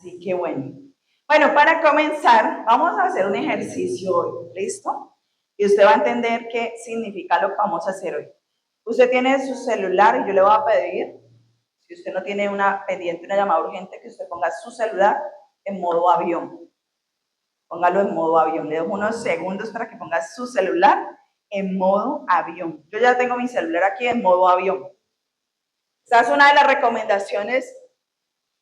Así que bueno. Bueno, para comenzar, vamos a hacer un ejercicio hoy, ¿listo? Y usted va a entender qué significa lo que vamos a hacer hoy. Usted tiene su celular y yo le voy a pedir, si usted no tiene una pendiente, una llamada urgente, que usted ponga su celular en modo avión. Póngalo en modo avión. Le dejo unos segundos para que ponga su celular en modo avión. Yo ya tengo mi celular aquí en modo avión. Esta es una de las recomendaciones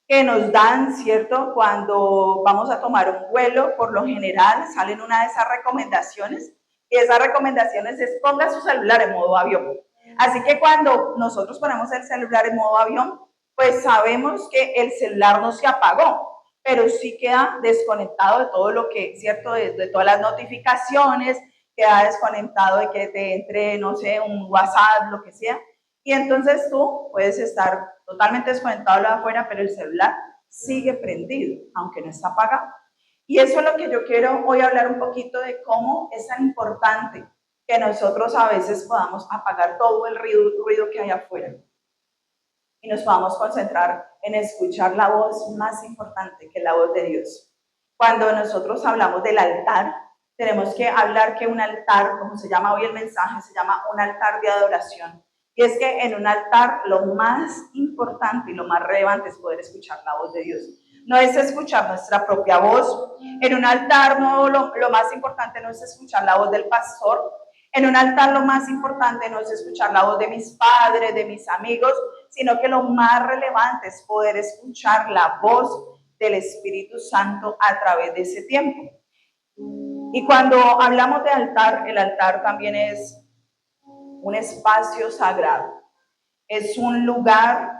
que nos dan, ¿cierto? Cuando vamos a tomar un vuelo, por lo general salen una de esas recomendaciones, y esas recomendaciones es ponga su celular en modo avión. Así que cuando nosotros ponemos el celular en modo avión, pues sabemos que el celular no se apagó, pero sí queda desconectado de todo lo que, ¿cierto? De todas las notificaciones, queda desconectado de que te entre, no sé, un WhatsApp, lo que sea. Y entonces tú puedes estar totalmente desconectado de afuera, pero el celular sigue prendido, aunque no está apagado. Y eso es lo que yo quiero hoy hablar un poquito de cómo es tan importante que nosotros a veces podamos apagar todo el ruido que hay afuera y nos podamos concentrar en escuchar la voz más importante, que es la voz de Dios. Cuando nosotros hablamos del altar, tenemos que hablar que un altar, como se llama hoy el mensaje, se llama un altar de adoración. Y es que en un altar lo más importante y lo más relevante es poder escuchar la voz de Dios. No es escuchar nuestra propia voz. En un altar lo más importante no es escuchar la voz del pastor. En un altar lo más importante no es escuchar la voz de mis padres, de mis amigos, sino que lo más relevante es poder escuchar la voz del Espíritu Santo a través de ese tiempo. Y cuando hablamos de altar, el altar también es un espacio sagrado. Es un lugar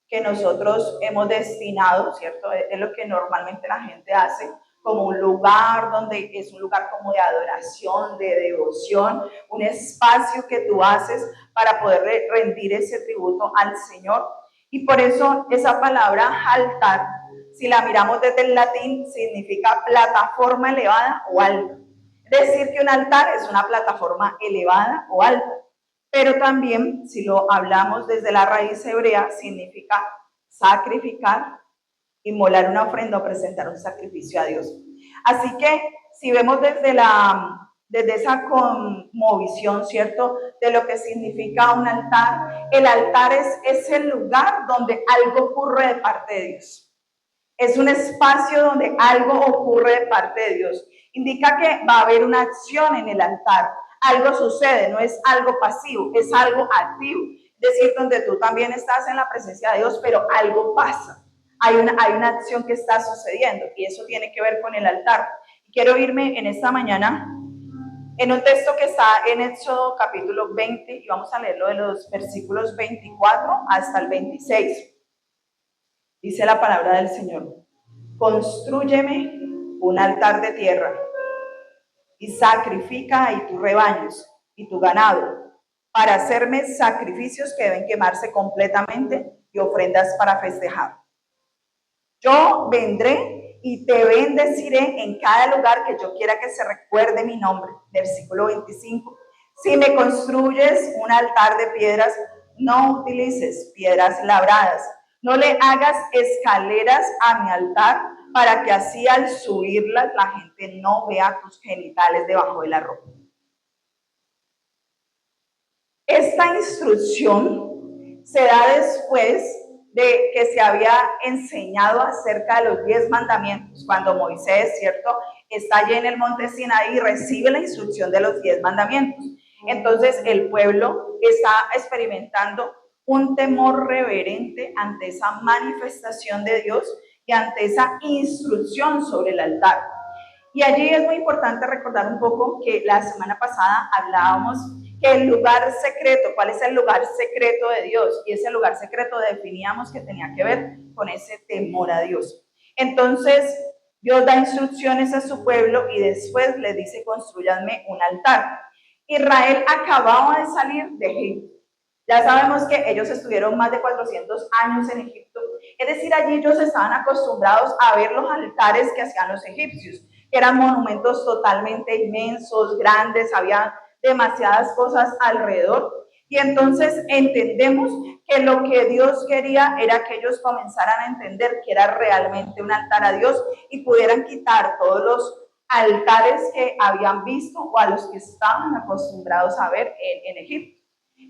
que nosotros hemos destinado, ¿cierto? Es lo que normalmente la gente hace, como un lugar donde es un lugar como de adoración, de devoción, un espacio que tú haces para poder rendir ese tributo al Señor. Y por eso esa palabra altar, si la miramos desde el latín, significa plataforma elevada o alta. Es decir, que un altar es una plataforma elevada o alta. Pero también, si lo hablamos desde la raíz hebrea, significa sacrificar, inmolar una ofrenda o presentar un sacrificio a Dios. Así que, si vemos desde esa cosmovisión, ¿cierto?, de lo que significa un altar, el altar es el lugar donde algo ocurre de parte de Dios. Es un espacio donde algo ocurre de parte de Dios. Indica que va a haber una acción en el altar. Algo sucede, no es algo pasivo, es algo activo. Es decir, donde tú también estás en la presencia de Dios, pero algo pasa. Hay una acción que está sucediendo y eso tiene que ver con el altar. Quiero irme en esta mañana en un texto que está en Éxodo capítulo 20 y vamos a leerlo de los versículos 24 hasta el 26. Dice la palabra del Señor: constrúyeme un altar de tierra y sacrifica ahí tus rebaños y tu ganado para hacerme sacrificios que deben quemarse completamente y ofrendas para festejar. Yo vendré y te bendeciré en cada lugar que yo quiera que se recuerde mi nombre. Versículo 25. Si me construyes un altar de piedras, no utilices piedras labradas. No le hagas escaleras a mi altar para que así al subirlas la gente no vea tus genitales debajo de la ropa. Esta instrucción se da después de que se había enseñado acerca de los 10 mandamientos, cuando Moisés, ¿cierto?, está allí en el monte Sinaí y recibe la instrucción de los 10 mandamientos. Entonces el pueblo está experimentando un temor reverente ante esa manifestación de Dios y ante esa instrucción sobre el altar. Y allí es muy importante recordar un poco que la semana pasada hablábamos que el lugar secreto, ¿cuál es el lugar secreto de Dios? Y ese lugar secreto definíamos que tenía que ver con ese temor a Dios. Entonces, Dios da instrucciones a su pueblo y después le dice: construyanme un altar. Israel acababa de salir de Egipto. Ya sabemos que ellos estuvieron más de 400 años en Egipto. Es decir, allí ellos estaban acostumbrados a ver los altares que hacían los egipcios. Eran monumentos totalmente inmensos, grandes, había demasiadas cosas alrededor. Y entonces entendemos que lo que Dios quería era que ellos comenzaran a entender que era realmente un altar a Dios y pudieran quitar todos los altares que habían visto o a los que estaban acostumbrados a ver en Egipto.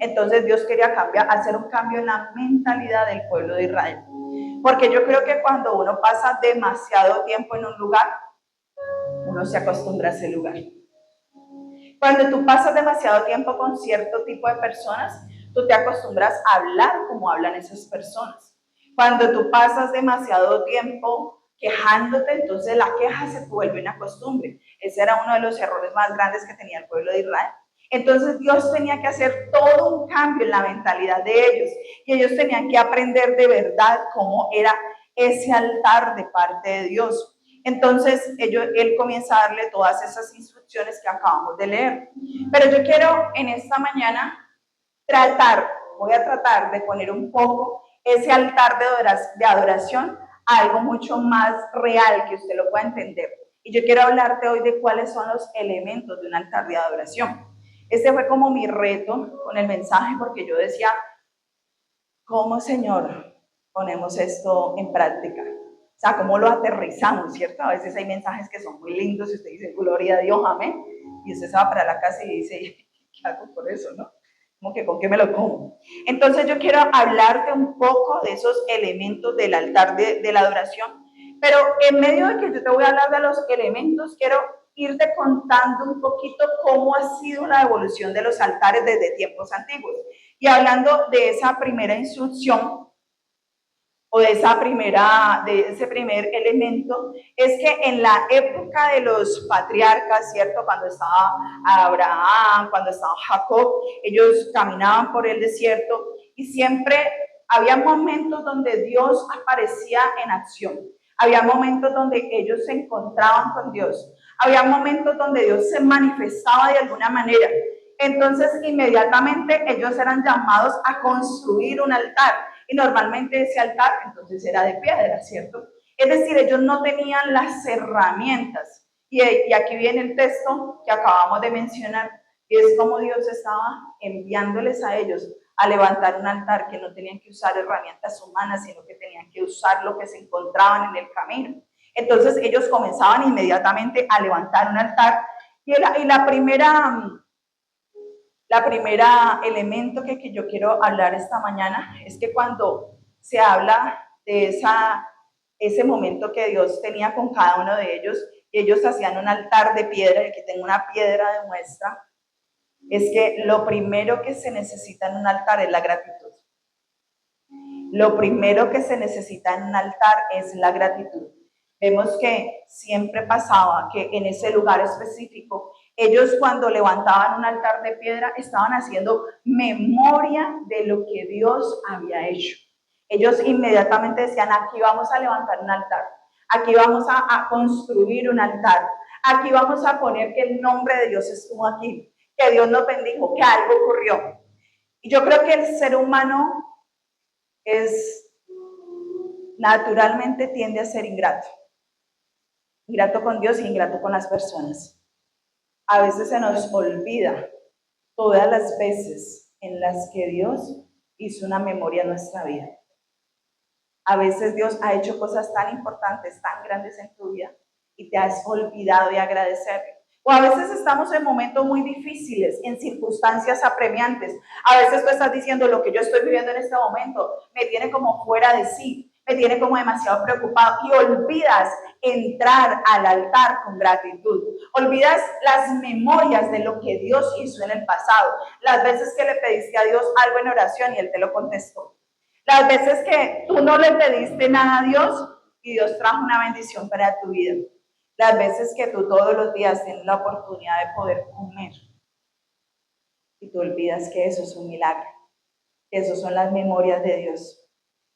Entonces Dios quería hacer un cambio en la mentalidad del pueblo de Israel. Porque yo creo que cuando uno pasa demasiado tiempo en un lugar, uno se acostumbra a ese lugar. Cuando tú pasas demasiado tiempo con cierto tipo de personas, tú te acostumbras a hablar como hablan esas personas. Cuando tú pasas demasiado tiempo quejándote, entonces la queja se vuelve una costumbre. Ese era uno de los errores más grandes que tenía el pueblo de Israel. Entonces Dios tenía que hacer todo un cambio en la mentalidad de ellos y ellos tenían que aprender de verdad cómo era ese altar de parte de Dios. Entonces él comienza a darle todas esas instrucciones que acabamos de leer. Pero yo quiero en esta mañana voy a tratar de poner un poco ese altar de adoración a algo mucho más real que usted lo pueda entender. Y yo quiero hablarte hoy de cuáles son los elementos de un altar de adoración. Este fue como mi reto con el mensaje, porque yo decía, ¿cómo, Señor, ponemos esto en práctica? O sea, ¿cómo lo aterrizamos, cierto? A veces hay mensajes que son muy lindos y usted dice, gloria a Dios, amén. Y usted se va para la casa y dice, ¿qué hago por eso, no? Como que, ¿con qué me lo como? Entonces yo quiero hablarte un poco de esos elementos del altar de la adoración, pero en medio de que yo te voy a hablar de los elementos, quiero irte contando un poquito cómo ha sido la evolución de los altares desde tiempos antiguos. Y hablando de esa primera instrucción, o de ese primer elemento, es que en la época de los patriarcas, ¿cierto? Cuando estaba Abraham, cuando estaba Jacob, ellos caminaban por el desierto y siempre había momentos donde Dios aparecía en acción. Había momentos donde ellos se encontraban con Dios. Había momentos donde Dios se manifestaba de alguna manera. Entonces, inmediatamente ellos eran llamados a construir un altar. Y normalmente ese altar entonces era de piedra, ¿cierto? Es decir, ellos no tenían las herramientas. Y aquí viene el texto que acabamos de mencionar, y es como Dios estaba enviándoles a ellos a levantar un altar, que no tenían que usar herramientas humanas, sino que tenían que usar lo que se encontraban en el camino. Entonces ellos comenzaban inmediatamente a levantar un altar, y la primera elemento que yo quiero hablar esta mañana es que cuando se habla de ese momento que Dios tenía con cada uno de ellos hacían un altar de piedra, y aquí tengo una piedra de muestra, es que lo primero que se necesita en un altar es la gratitud. Lo primero que se necesita en un altar es la gratitud. Vemos que siempre pasaba que en ese lugar específico, ellos cuando levantaban un altar de piedra estaban haciendo memoria de lo que Dios había hecho. Ellos inmediatamente decían, aquí vamos a levantar un altar, aquí vamos a construir un altar, aquí vamos a poner que el nombre de Dios estuvo aquí, que Dios nos bendijo, que algo ocurrió. Y yo creo que el ser humano naturalmente tiende a ser ingrato con Dios y ingrato con las personas. A veces se nos olvida todas las veces en las que Dios hizo una memoria en nuestra vida. A veces Dios ha hecho cosas tan importantes, tan grandes en tu vida, y te has olvidado de agradecerle. O a veces estamos en momentos muy difíciles, en circunstancias apremiantes. A veces tú estás diciendo, lo que yo estoy viviendo en este momento me tiene como fuera de sí, me tiene como demasiado preocupado, y olvidas entrar al altar con gratitud. Olvidas las memorias de lo que Dios hizo en el pasado, las veces que le pediste a Dios algo en oración y Él te lo contestó. Las veces que tú no le pediste nada a Dios y Dios trajo una bendición para tu vida. Las veces que tú todos los días tienes la oportunidad de poder comer y tú olvidas que eso es un milagro, que eso son las memorias de Dios.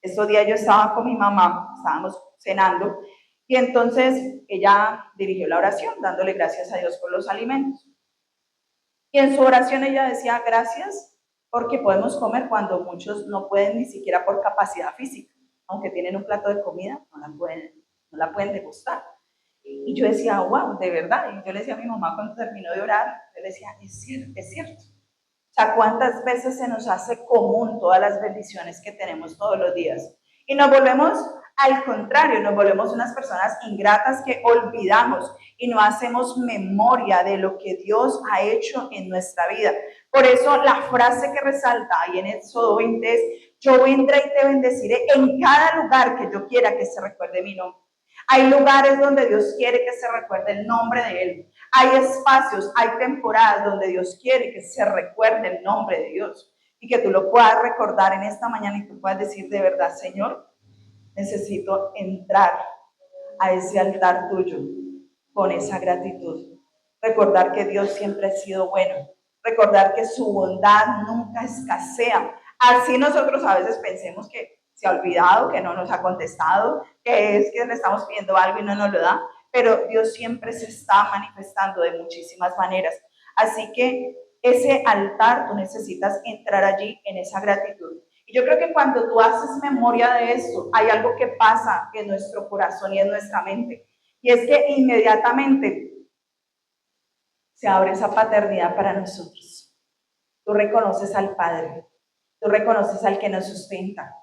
Estos días yo estaba con mi mamá, estábamos cenando, y entonces ella dirigió la oración dándole gracias a Dios por los alimentos. Y en su oración ella decía, gracias porque podemos comer cuando muchos no pueden ni siquiera por capacidad física, aunque tienen un plato de comida, no la pueden degustar. Y yo decía, wow, de verdad. Y yo le decía a mi mamá cuando terminó de orar, yo le decía, es cierto, es cierto. O sea, ¿cuántas veces se nos hace común todas las bendiciones que tenemos todos los días? Y nos volvemos, al contrario, nos volvemos unas personas ingratas que olvidamos y no hacemos memoria de lo que Dios ha hecho en nuestra vida. Por eso la frase que resalta ahí en Éxodo 20 es: yo vendré y te bendeciré en cada lugar que yo quiera que se recuerde mi nombre. Hay lugares donde Dios quiere que se recuerde el nombre de Él. Hay espacios, hay temporadas donde Dios quiere que se recuerde el nombre de Dios y que tú lo puedas recordar en esta mañana y tú puedas decir de verdad: Señor, necesito entrar a ese altar tuyo con esa gratitud. Recordar que Dios siempre ha sido bueno. Recordar que su bondad nunca escasea. Así nosotros a veces pensemos que se ha olvidado, que no nos ha contestado, que es que le estamos pidiendo algo y no nos lo da, pero Dios siempre se está manifestando de muchísimas maneras. Así que ese altar, tú necesitas entrar allí en esa gratitud. Y yo creo que cuando tú haces memoria de esto, hay algo que pasa en nuestro corazón y en nuestra mente. Y es que inmediatamente se abre esa paternidad para nosotros. Tú reconoces al Padre, tú reconoces al que nos sustenta,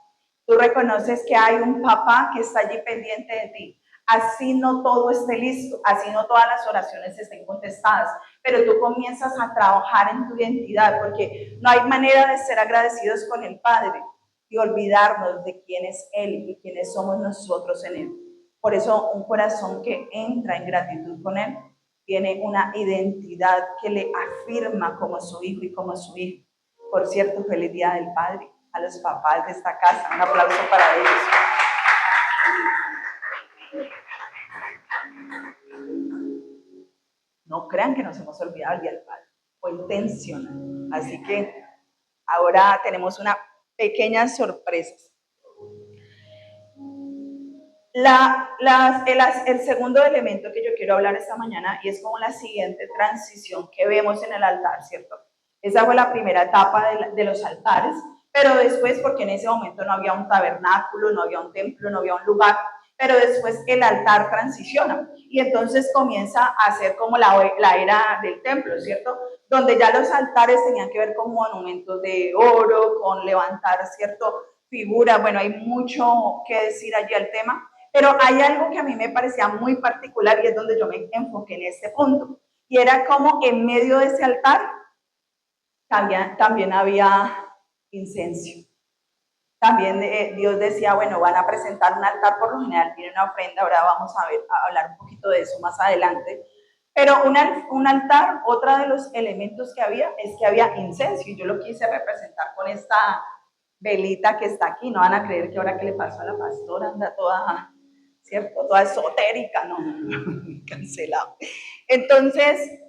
tú reconoces que hay un papá que está allí pendiente de ti. Así no todo esté listo, así no todas las oraciones estén contestadas, pero tú comienzas a trabajar en tu identidad, porque no hay manera de ser agradecidos con el Padre y olvidarnos de quién es Él y quiénes somos nosotros en Él. Por eso un corazón que entra en gratitud con Él tiene una identidad que le afirma como su hijo y como su hija. Por cierto, feliz Día del Padre a los papás de esta casa. Un aplauso para ellos. No crean que nos hemos olvidado el Día del Padre. Fue intencional. Así que ahora tenemos una pequeña sorpresa. El segundo elemento que yo quiero hablar esta mañana, y es como la siguiente transición que vemos en el altar, ¿cierto? Esa fue la primera etapa de los altares, pero después, porque en ese momento no había un tabernáculo, no había un templo, no había un lugar, pero después el altar transiciona y entonces comienza a ser como la era del templo, ¿cierto? Donde ya los altares tenían que ver con monumentos de oro, con levantar, ¿cierto? Figuras, bueno, hay mucho que decir allí al tema. Pero hay algo que a mí me parecía muy particular y es donde yo me enfoqué en este punto. Y era como en medio de ese altar también había incenso. También Dios decía, bueno, van a presentar un altar, por lo general tiene una ofrenda, ahora vamos a hablar un poquito de eso más adelante. Pero un altar, otro de los elementos que había es que había incenso y yo lo quise representar con esta velita que está aquí. No van a creer que ahora que le pasó a la pastora anda toda, ¿cierto? Toda esotérica, no, cancelado. Entonces,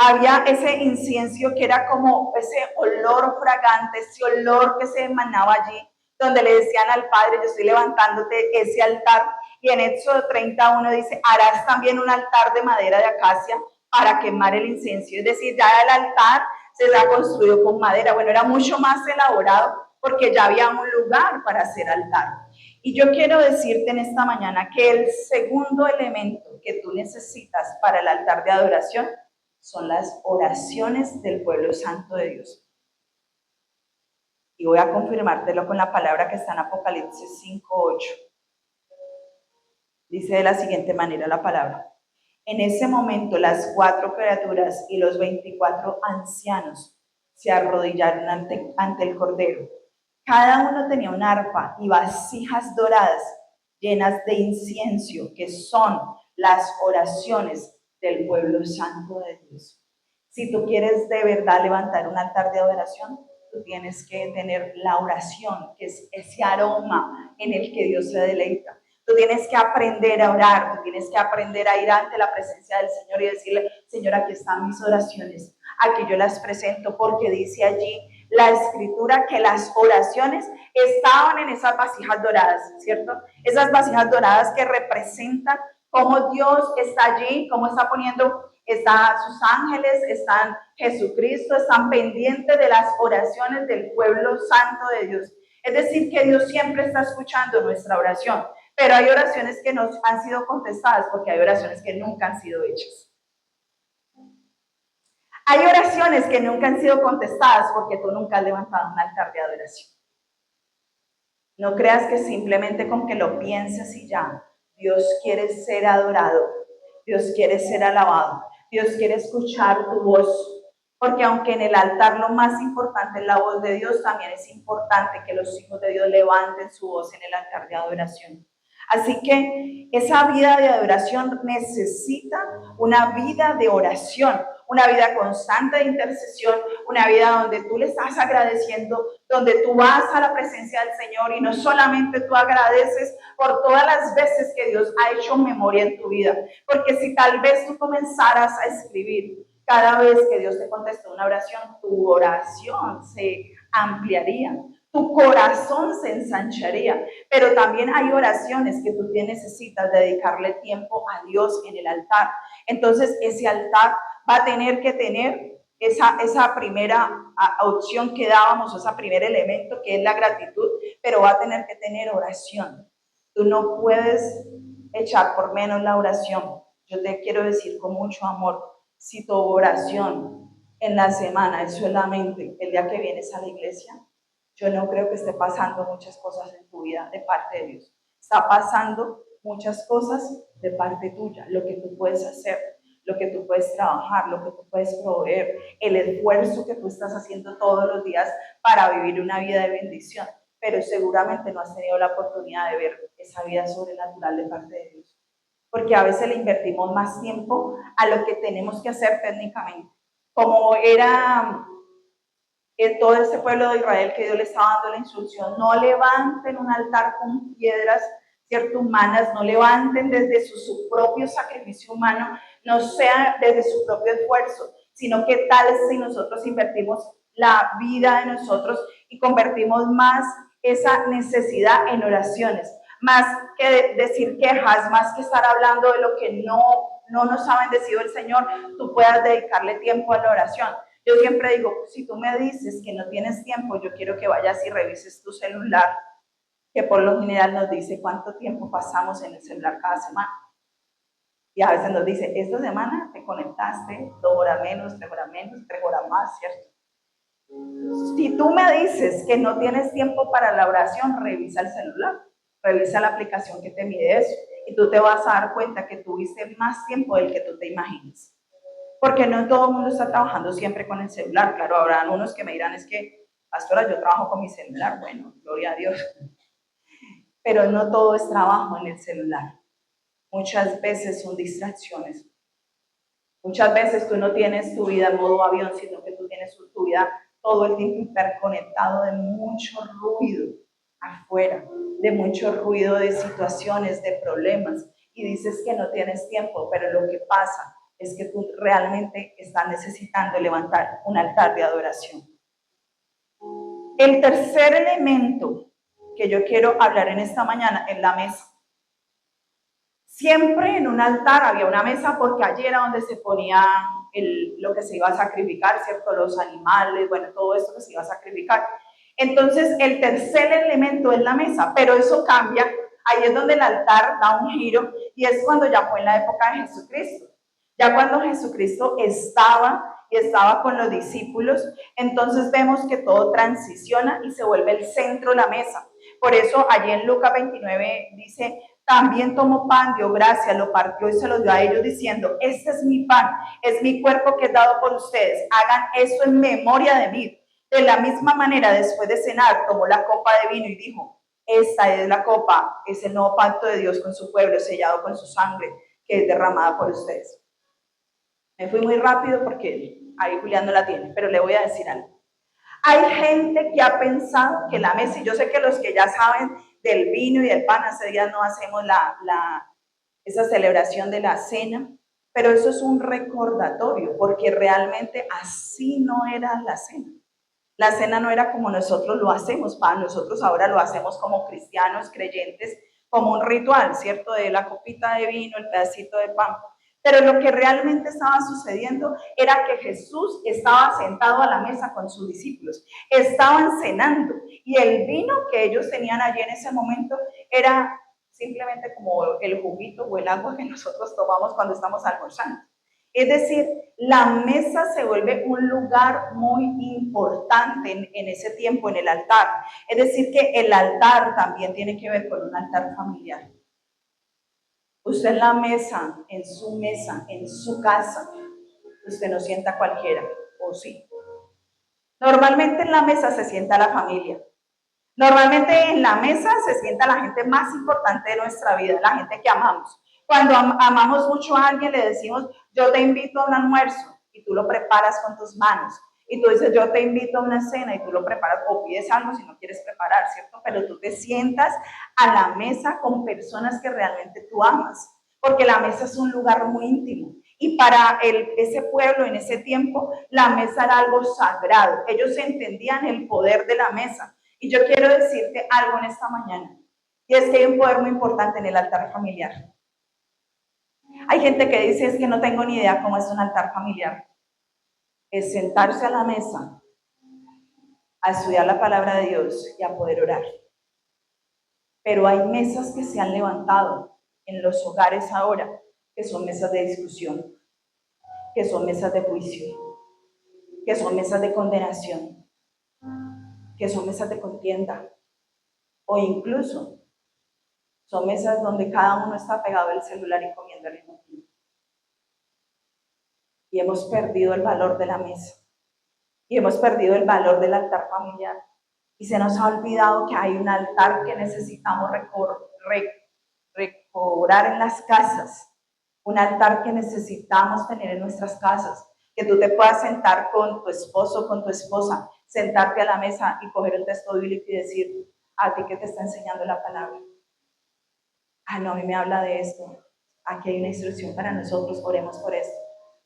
había ese incienso que era como ese olor fragante, ese olor que se emanaba allí, donde le decían al Padre, yo estoy levantándote ese altar. Y en Éxodo 31 dice, harás también un altar de madera de acacia para quemar el incienso. Es decir, ya el altar se ha construido con madera. Bueno, era mucho más elaborado porque ya había un lugar para hacer altar. Y yo quiero decirte en esta mañana que el segundo elemento que tú necesitas para el altar de adoración son las oraciones del pueblo santo de Dios. Y voy a confirmártelo con la palabra que está en Apocalipsis 5:8. Dice de la siguiente manera la palabra: en ese momento las 4 criaturas y los 24 ancianos se arrodillaron ante el Cordero. Cada uno tenía un arpa y vasijas doradas llenas de incienso, que son las oraciones del pueblo santo de Dios. Si tú quieres de verdad levantar un altar de adoración, tú tienes que tener la oración, que es ese aroma en el que Dios se deleita. Tú tienes que aprender a orar, tú tienes que aprender a ir ante la presencia del Señor y decirle, Señor, aquí están mis oraciones, aquí yo las presento, porque dice allí la Escritura que las oraciones estaban en esas vasijas doradas, ¿cierto? Esas vasijas doradas que representan cómo Dios está allí, cómo está poniendo, están sus ángeles, están Jesucristo, están pendientes de las oraciones del pueblo santo de Dios. Es decir, que Dios siempre está escuchando nuestra oración, pero hay oraciones que no han sido contestadas porque hay oraciones que nunca han sido hechas. Hay oraciones que nunca han sido contestadas porque tú nunca has levantado un altar de adoración. No creas que simplemente con que lo pienses y ya, Dios quiere ser adorado, Dios quiere ser alabado, Dios quiere escuchar tu voz. Porque aunque en el altar lo más importante es la voz de Dios, también es importante que los hijos de Dios levanten su voz en el altar de adoración. Así que esa vida de adoración necesita una vida de oración, una vida constante de intercesión, una vida donde tú le estás agradeciendo, donde tú vas a la presencia del Señor y no solamente tú agradeces por todas las veces que Dios ha hecho memoria en tu vida, porque si tal vez tú comenzaras a escribir cada vez que Dios te contestó una oración, tu oración se ampliaría, tu corazón se ensancharía, pero también hay oraciones que tú necesitas dedicarle tiempo a Dios en el altar. Entonces ese altar va a tener que tener esa primera opción que dábamos, ese primer elemento que es la gratitud, pero va a tener que tener oración. Tú no puedes echar por menos la oración. Yo te quiero decir con mucho amor, si tu oración en la semana es solamente el día que vienes a la iglesia, yo no creo que esté pasando muchas cosas en tu vida de parte de Dios. Está pasando muchas cosas de parte tuya, lo que tú puedes hacer, lo que tú puedes trabajar, lo que tú puedes proveer, el esfuerzo que tú estás haciendo todos los días para vivir una vida de bendición, pero seguramente no has tenido la oportunidad de ver esa vida sobrenatural de parte de Dios, porque a veces le invertimos más tiempo a lo que tenemos que hacer técnicamente, como era todo este pueblo de Israel que Dios le estaba dando la instrucción, no levanten un altar con piedras, ¿cierto? Humanas, no levanten desde su propio sacrificio humano, no sea desde su propio esfuerzo, sino que tal si nosotros invertimos la vida de nosotros y convertimos más esa necesidad en oraciones, más que decir quejas, más que estar hablando de lo que no nos ha bendecido el Señor, tú puedas dedicarle tiempo a la oración. Yo siempre digo, si tú me dices que no tienes tiempo, yo quiero que vayas y revises tu celular, que por lo general nos dice cuánto tiempo pasamos en el celular cada semana. Y a veces nos dice, esta semana te conectaste 2 horas menos, 3 horas menos, 3 horas más, ¿cierto? Si tú me dices que no tienes tiempo para la oración, revisa el celular, revisa la aplicación que te mide eso, y tú te vas a dar cuenta que tuviste más tiempo del que tú te imaginas. Porque no todo el mundo está trabajando siempre con el celular. Claro, habrán unos que me dirán, es que, pastora, yo trabajo con mi celular. Bueno, gloria a Dios. Pero no todo es trabajo en el celular. Muchas veces son distracciones. Muchas veces tú no tienes tu vida en modo avión, sino que tú tienes tu vida todo el tiempo hiperconectado de mucho ruido afuera, de mucho ruido de situaciones, de problemas. Y dices que no tienes tiempo, pero lo que pasa es que tú realmente estás necesitando levantar un altar de adoración. El tercer elemento que yo quiero hablar en esta mañana es la mesa. Siempre en un altar había una mesa porque allí era donde se ponía lo que se iba a sacrificar, ¿cierto? Los animales, bueno, todo esto que se iba a sacrificar. Entonces, el tercer elemento es la mesa, pero eso cambia. Ahí es donde el altar da un giro y es cuando ya fue en la época de Jesucristo. Ya cuando Jesucristo estaba con los discípulos, entonces vemos que todo transiciona y se vuelve el centro de la mesa. Por eso allí en Lucas 29 dice, también tomó pan, dio gracias, lo partió y se lo dio a ellos diciendo, este es mi pan, es mi cuerpo que es dado por ustedes, hagan esto en memoria de mí. De la misma manera, después de cenar, tomó la copa de vino y dijo, esta es la copa, es el nuevo pacto de Dios con su pueblo, sellado con su sangre, que es derramada por ustedes. Me fui muy rápido porque ahí Julián no la tiene, pero le voy a decir algo. Hay gente que ha pensado que la mesa, y yo sé que los que ya saben del vino y del pan, hace días no hacemos esa celebración de la cena, pero eso es un recordatorio, porque realmente así no era la cena. La cena no era como nosotros lo hacemos, para nosotros ahora lo hacemos como cristianos, creyentes, como un ritual, ¿cierto? De la copita de vino, el pedacito de pan. Pero lo que realmente estaba sucediendo era que Jesús estaba sentado a la mesa con sus discípulos, estaban cenando y el vino que ellos tenían allí en ese momento era simplemente como el juguito o el agua que nosotros tomamos cuando estamos almorzando. Es decir, la mesa se vuelve un lugar muy importante en ese tiempo, en el altar. Es decir, que el altar también tiene que ver con un altar familiar. Usted en la mesa, en su casa, usted no sienta cualquiera, ¿o sí? Normalmente en la mesa se sienta la familia. Normalmente en la mesa se sienta la gente más importante de nuestra vida, la gente que amamos. Cuando amamos mucho a alguien, le decimos, yo te invito a un almuerzo, y tú lo preparas con tus manos. Y tú dices, yo te invito a una cena, y tú lo preparas, o pides algo si no quieres preparar, ¿cierto? Pero tú te sientas a la mesa con personas que realmente tú amas, porque la mesa es un lugar muy íntimo. Y para ese pueblo, en ese tiempo, la mesa era algo sagrado. Ellos entendían el poder de la mesa. Y yo quiero decirte algo en esta mañana, y es que hay un poder muy importante en el altar familiar. Hay gente que dice, es que no tengo ni idea cómo es un altar familiar. Es sentarse a la mesa, a estudiar la palabra de Dios y a poder orar. Pero hay mesas que se han levantado en los hogares ahora, que son mesas de discusión, que son mesas de juicio, que son mesas de condenación, que son mesas de contienda, o incluso son mesas donde cada uno está pegado al celular y comiendo al mismo tiempo. Y hemos perdido el valor de la mesa. Y hemos perdido el valor del altar familiar. Y se nos ha olvidado que hay un altar que necesitamos recobrar en las casas. Un altar que necesitamos tener en nuestras casas. Que tú te puedas sentar con tu esposo, con tu esposa, sentarte a la mesa y coger el texto bíblico y decir, a ti que te está enseñando la palabra. Ah, no, a mí me habla de esto. Aquí hay una instrucción para nosotros, oremos por esto.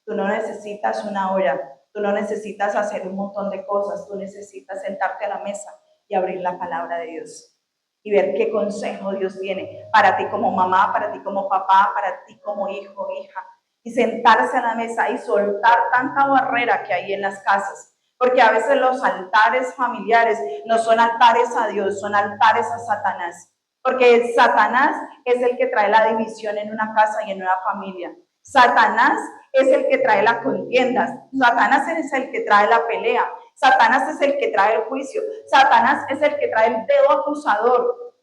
Tú no necesitas una hora, tú no necesitas hacer un montón de cosas, tú necesitas sentarte a la mesa y abrir la palabra de Dios y ver qué consejo Dios tiene para ti como mamá, para ti como papá, para ti como hijo, hija. Y sentarse a la mesa y soltar tanta barrera que hay en las casas. Porque a veces los altares familiares no son altares a Dios, son altares a Satanás. Porque Satanás es el que trae la división en una casa y en una familia. Satanás es el que trae las contiendas. Satanás es el que trae la pelea. Satanás es el que trae el juicio. Satanás es el que trae el dedo acusador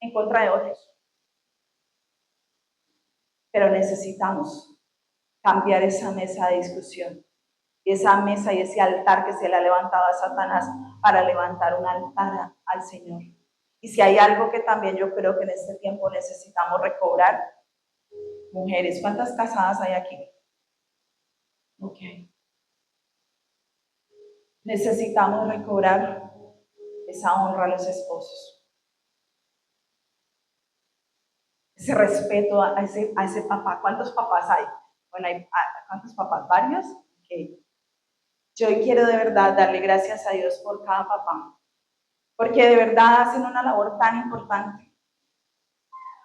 en contra de otros. Pero necesitamos cambiar esa mesa de discusión. Esa mesa y ese altar que se le ha levantado a Satanás para levantar un altar al Señor. Y si hay algo que también yo creo que en este tiempo necesitamos recobrar, mujeres, ¿cuántas casadas hay aquí? Ok. Necesitamos recobrar esa honra a los esposos. Ese respeto a ese papá. ¿Cuántos papás hay? Bueno, ¿cuántos papás? ¿Varios? Ok. Yo hoy quiero de verdad darle gracias a Dios por cada papá, porque de verdad hacen una labor tan importante.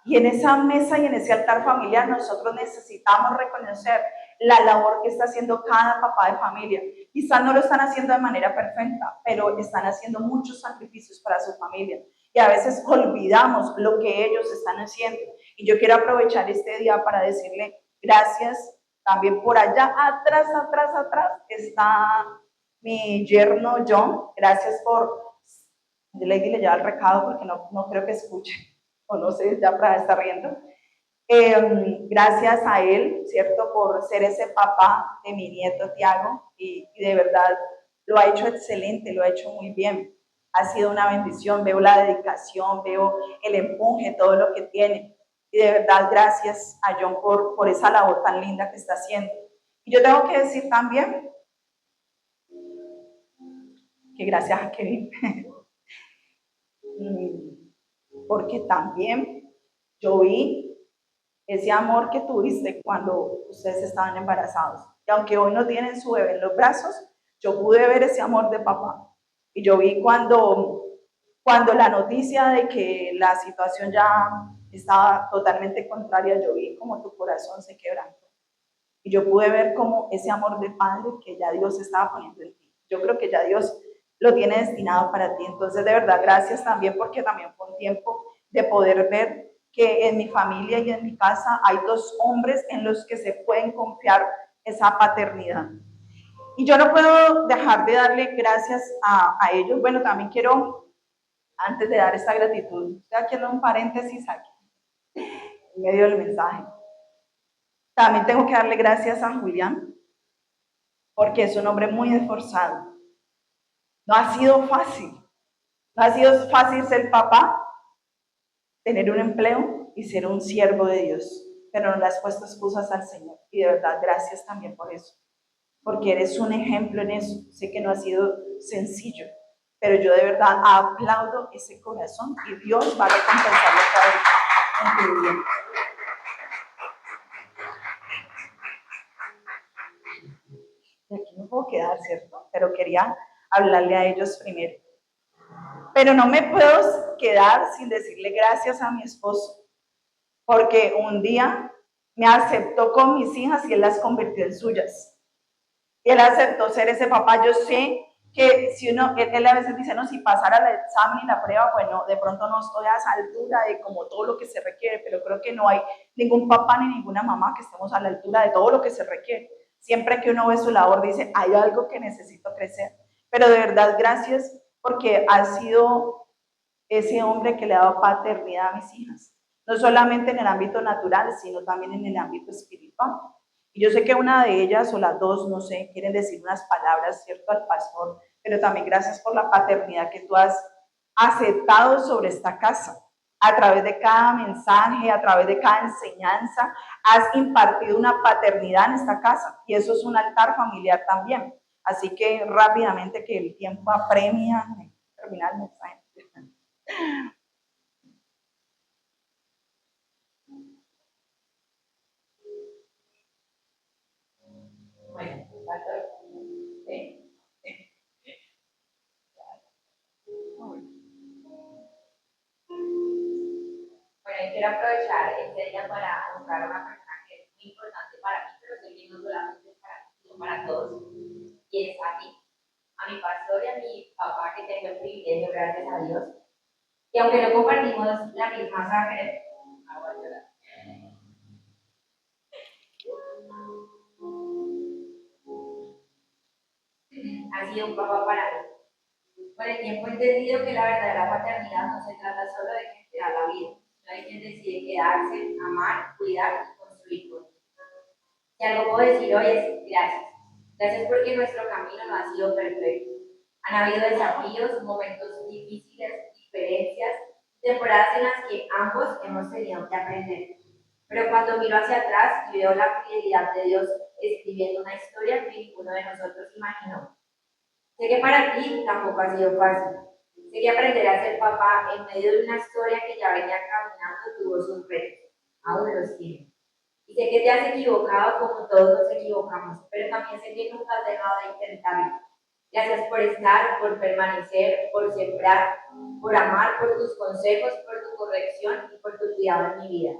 Y en esa mesa y en ese altar familiar nosotros necesitamos reconocer la labor que está haciendo cada papá de familia. Quizás no lo están haciendo de manera perfecta, pero están haciendo muchos sacrificios para su familia. Y a veces olvidamos lo que ellos están haciendo. Y yo quiero aprovechar este día para decirle gracias. También por allá atrás está mi yerno John. Gracias por... Lady le lleva el recado porque no creo que escuche. O no sé, ya para estar riendo. Gracias a él, ¿cierto? Por ser ese papá de mi nieto Tiago y de verdad lo ha hecho excelente, lo ha hecho muy bien. Ha sido una bendición, veo la dedicación, veo el empuje, todo lo que tiene. Y de verdad, gracias a John por esa labor tan linda que está haciendo. Y yo tengo que decir también que gracias a Kevin, porque también yo vi ese amor que tuviste cuando ustedes estaban embarazados. Y aunque hoy no tienen su bebé en los brazos, yo pude ver ese amor de papá. Y yo vi cuando la noticia de que la situación ya estaba totalmente contraria, yo vi como tu corazón se quebrantó. Y yo pude ver como ese amor de padre que ya Dios estaba poniendo en ti. Yo creo que ya Dios lo tiene destinado para ti. Entonces, de verdad, gracias también porque también fue un tiempo de poder ver que en mi familia y en mi casa hay dos hombres en los que se pueden confiar esa paternidad. Y yo no puedo dejar de darle gracias a ellos. Bueno, también quiero, antes de dar esta gratitud, estoy haciendo un paréntesis aquí, en medio del mensaje. También tengo que darle gracias a Julián, porque es un hombre muy esforzado. No ha sido fácil. No ha sido fácil ser papá, tener un empleo y ser un siervo de Dios, pero no le has puesto excusas al Señor. Y de verdad, gracias también por eso, porque eres un ejemplo en eso. Sé que no ha sido sencillo, pero yo de verdad aplaudo ese corazón y Dios va a recompensarlo cada vez en tu vida. Y aquí me puedo quedar, ¿cierto? Pero quería hablarle a ellos primero. Pero no me puedo quedar sin decirle gracias a mi esposo, porque un día me aceptó con mis hijas y él las convirtió en suyas. Y él aceptó ser ese papá. Yo sé que si uno, él a veces dice, no, si pasara el examen y la prueba, bueno, de pronto no estoy a esa altura de como todo lo que se requiere, pero creo que no hay ningún papá ni ninguna mamá que estemos a la altura de todo lo que se requiere. Siempre que uno ve su labor, dice, hay algo que necesito crecer. Pero de verdad, gracias, porque ha sido ese hombre que le ha dado paternidad a mis hijas. No solamente en el ámbito natural, sino también en el ámbito espiritual. Y yo sé que una de ellas o las dos, no sé, quieren decir unas palabras, ¿cierto?, al pastor, pero también gracias por la paternidad que tú has aceptado sobre esta casa. A través de cada mensaje, a través de cada enseñanza, has impartido una paternidad en esta casa y eso es un altar familiar también. Así que rápidamente que el tiempo apremia, terminar el mensaje. Bueno, sí. Bueno, y quiero aprovechar este día para honrar a una persona que es muy importante para mí, pero sé que no solamente es para mí, sino para todos, y es a ti, a mi pastor y a mi papá, que tengo el privilegio, gracias a Dios. Y aunque no compartimos la misma sangre, ha sido un papá para mí. Con el tiempo he entendido que la verdadera paternidad no se trata solo de quien te da la vida, sino de quien decide quedarse, amar, cuidar y construir con él. Si algo puedo decir hoy es gracias. Gracias porque nuestro camino no ha sido perfecto. Han habido desafíos, momentos difíciles, diferencias, temporadas en las que ambos hemos tenido que aprender. Pero cuando miro hacia atrás y veo la fidelidad de Dios escribiendo una historia que ninguno de nosotros imaginó. Sé que para ti tampoco ha sido fácil. Sé que aprender a ser papá en medio de una historia que ya venía caminando tuvo sus retos. Aún los tiene. Y sé que te has equivocado como todos nos equivocamos, pero también sé que nunca has dejado de intentarlo. Gracias por estar, por permanecer, por sembrar, por amar, por tus consejos, por tu corrección y por tu cuidado en mi vida.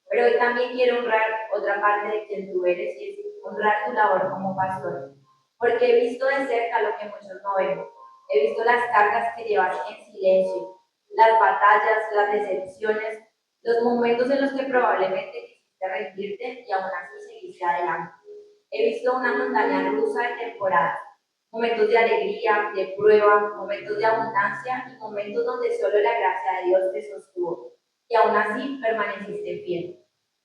Pero hoy también quiero honrar otra parte de quien tú eres y es honrar tu labor como pastor. Porque he visto de cerca lo que muchos no vemos. He visto las cargas que llevas en silencio, las batallas, las decepciones, los momentos en los que probablemente quisiste rendirte y aún así seguiste adelante. He visto una montaña rusa de temporadas, momentos de alegría, de prueba, momentos de abundancia y momentos donde solo la gracia de Dios te sostuvo y aún así permaneciste fiel.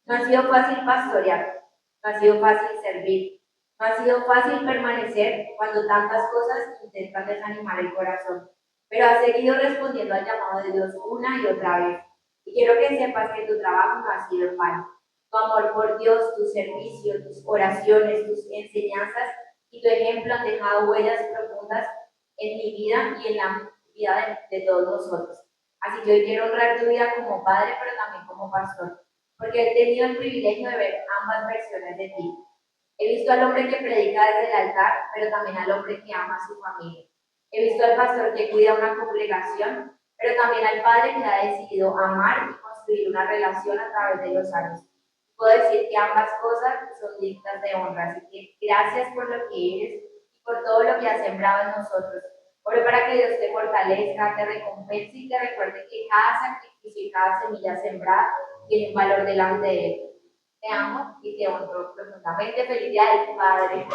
No ha sido fácil pastorear, no ha sido fácil servir, no ha sido fácil permanecer cuando tantas cosas intentan desanimar el corazón, pero has seguido respondiendo al llamado de Dios una y otra vez. Y quiero que sepas que tu trabajo no ha sido en vano. Tu amor por Dios, tu servicio, tus oraciones, tus enseñanzas y tu ejemplo han dejado huellas profundas en mi vida y en la vida de todos nosotros. Así que hoy quiero honrar tu vida como padre, pero también como pastor, porque he tenido el privilegio de ver ambas versiones de ti. He visto al hombre que predica desde el altar, pero también al hombre que ama a su familia. He visto al pastor que cuida una congregación, pero también al padre que ha decidido amar y construir una relación a través de los años. Puedo decir que ambas cosas son dignas de honra, así que gracias por lo que eres y por todo lo que has sembrado en nosotros. Oro para que Dios te fortalezca, te recompense y te recuerde que cada sacrificio y cada semilla sembrada tiene un valor delante de Él. Te amo y te honro profundamente. Feliz Día del Padre.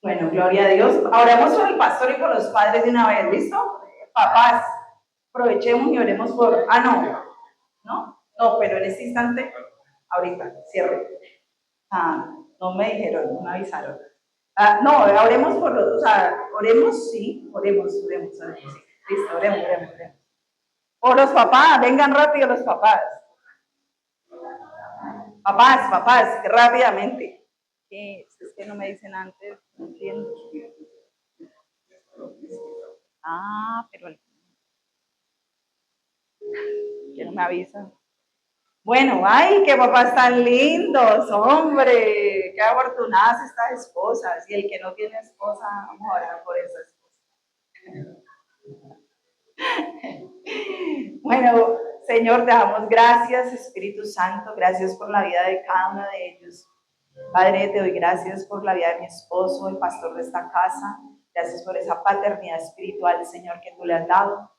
Bueno, gloria a Dios. Oremos por el pastor y por los padres de una vez, ¿listo? Papás, aprovechemos y oremos por... Ah, no, pero en este instante, ahorita, cierro. No me dijeron, no me avisaron. No, oremos por los, o sea, oremos, sí, oremos, sí. Listo, oremos. O los papás, vengan rápido los papás. Papás, rápidamente. Es que no me dicen antes, no entiendo. Pero que no me avisan. Bueno, ay, qué papás tan lindos, hombre, qué afortunadas estas esposas. Y el que no tiene esposa, vamos a orar por esa esposa. Bueno, Señor, te damos gracias, Espíritu Santo, gracias por la vida de cada uno de ellos. Padre, te doy gracias por la vida de mi esposo, el pastor de esta casa. Gracias por esa paternidad espiritual, Señor, que tú le has dado.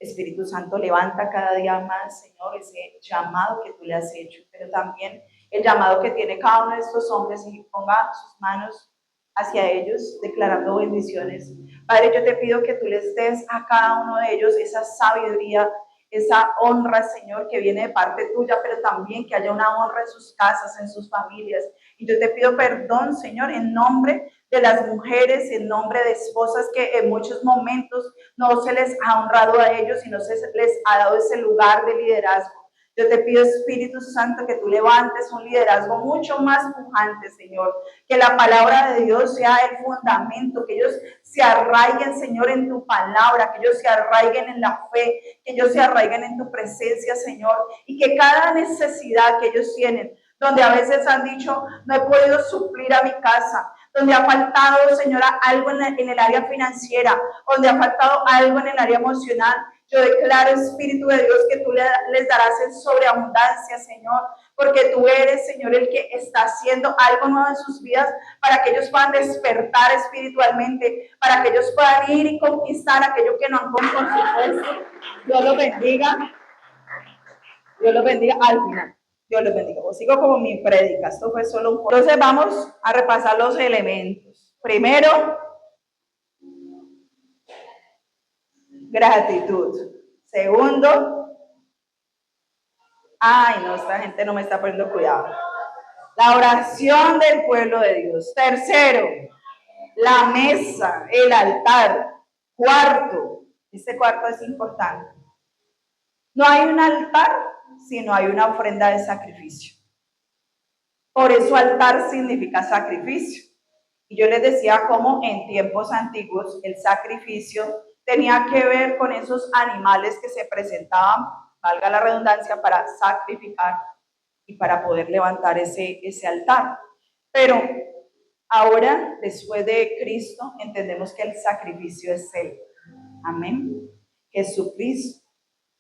Espíritu Santo, levanta cada día más, Señor, ese llamado que tú le has hecho, pero también el llamado que tiene cada uno de estos hombres y ponga sus manos hacia ellos, declarando bendiciones. Padre, yo te pido que tú les des a cada uno de ellos esa sabiduría, esa honra, Señor, que viene de parte tuya, pero también que haya una honra en sus casas, en sus familias. Y yo te pido perdón, Señor, en nombre de las mujeres, en nombre de esposas que en muchos momentos no se les ha honrado a ellos y no se les ha dado ese lugar de liderazgo. Yo te pido, Espíritu Santo, que tú levantes un liderazgo mucho más pujante, Señor. Que la palabra de Dios sea el fundamento, que ellos se arraiguen, Señor, en tu palabra, que ellos se arraiguen en la fe, que ellos se arraiguen en tu presencia, Señor. Y que cada necesidad que ellos tienen, donde a veces han dicho, no he podido suplir a mi casa, donde ha faltado, Señora, algo en el área financiera, donde ha faltado algo en el área emocional, yo declaro, Espíritu de Dios, que tú les darás en sobreabundancia, Señor, porque tú eres, Señor, el que está haciendo algo nuevo en sus vidas para que ellos puedan despertar espiritualmente, para que ellos puedan ir y conquistar aquello que no han conquistado. Dios los bendiga. Dios los bendiga al final. Dios los bendiga. Os sigo como mi prédica. Esto fue solo un poco. Entonces vamos a repasar los elementos. Primero, gratitud. Segundo, no, esta gente no me está poniendo cuidado. La oración del pueblo de Dios. Tercero, la mesa, el altar. Cuarto, este cuarto es importante. No hay un altar si no hay una ofrenda de sacrificio. Por eso altar significa sacrificio. Y yo les decía cómo en tiempos antiguos el sacrificio tenía que ver con esos animales que se presentaban, valga la redundancia, para sacrificar y para poder levantar ese altar. Pero ahora, después de Cristo, entendemos que el sacrificio es Él. Amén. Jesucristo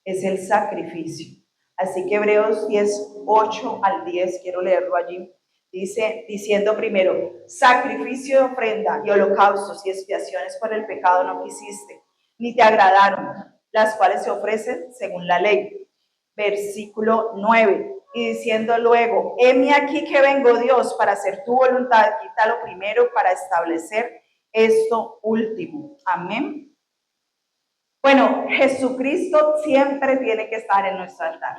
es el sacrificio. Así que Hebreos 10, 8 al 10, quiero leerlo allí. Dice, diciendo primero, sacrificio de ofrenda y holocaustos y expiaciones por el pecado no quisiste, ni te agradaron, las cuales se ofrecen según la ley. Versículo 9, y diciendo luego, heme aquí que vengo, Dios, para hacer tu voluntad, quita lo primero para establecer esto último. Amén. Bueno, Jesucristo siempre tiene que estar en nuestro altar.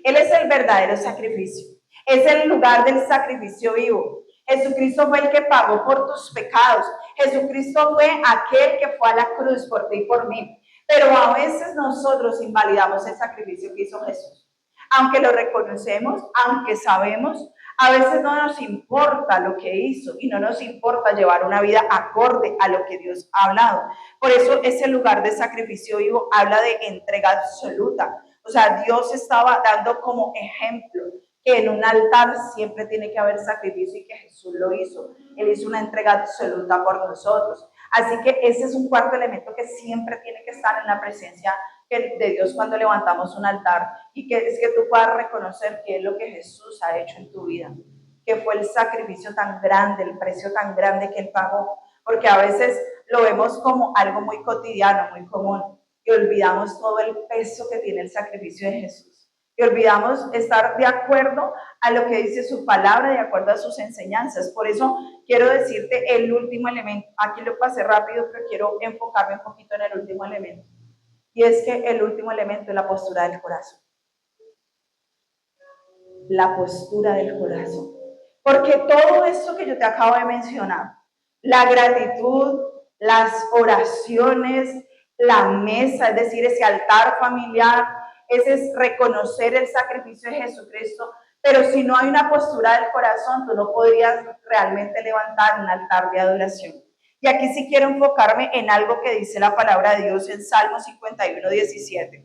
Él es el verdadero sacrificio. Es el lugar del sacrificio vivo. Jesucristo fue el que pagó por tus pecados. Jesucristo fue aquel que fue a la cruz por ti y por mí. Pero a veces nosotros invalidamos el sacrificio que hizo Jesús. Aunque lo reconocemos, aunque sabemos, a veces no nos importa lo que hizo y no nos importa llevar una vida acorde a lo que Dios ha hablado. Por eso ese lugar de sacrificio vivo habla de entrega absoluta. O sea, Dios estaba dando como ejemplo que en un altar siempre tiene que haber sacrificio y que Jesús lo hizo. Él hizo una entrega absoluta por nosotros. Así que ese es un cuarto elemento que siempre tiene que estar en la presencia de Dios cuando levantamos un altar, y que es que tú puedas reconocer qué es lo que Jesús ha hecho en tu vida, que fue el sacrificio tan grande, el precio tan grande que Él pagó, porque a veces lo vemos como algo muy cotidiano, muy común, y olvidamos todo el peso que tiene el sacrificio de Jesús. Y olvidamos estar de acuerdo a lo que dice su palabra, de acuerdo a sus enseñanzas. Por eso quiero decirte el último elemento. Aquí lo pasé rápido, pero quiero enfocarme un poquito en el último elemento. Y es que el último elemento es la postura del corazón. La postura del corazón. Porque todo esto que yo te acabo de mencionar, la gratitud, las oraciones, la mesa, es decir, ese altar familiar, ese es reconocer el sacrificio de Jesucristo, pero si no hay una postura del corazón, tú no podrías realmente levantar un altar de adoración. Y aquí sí quiero enfocarme en algo que dice la palabra de Dios en Salmo 51, 17.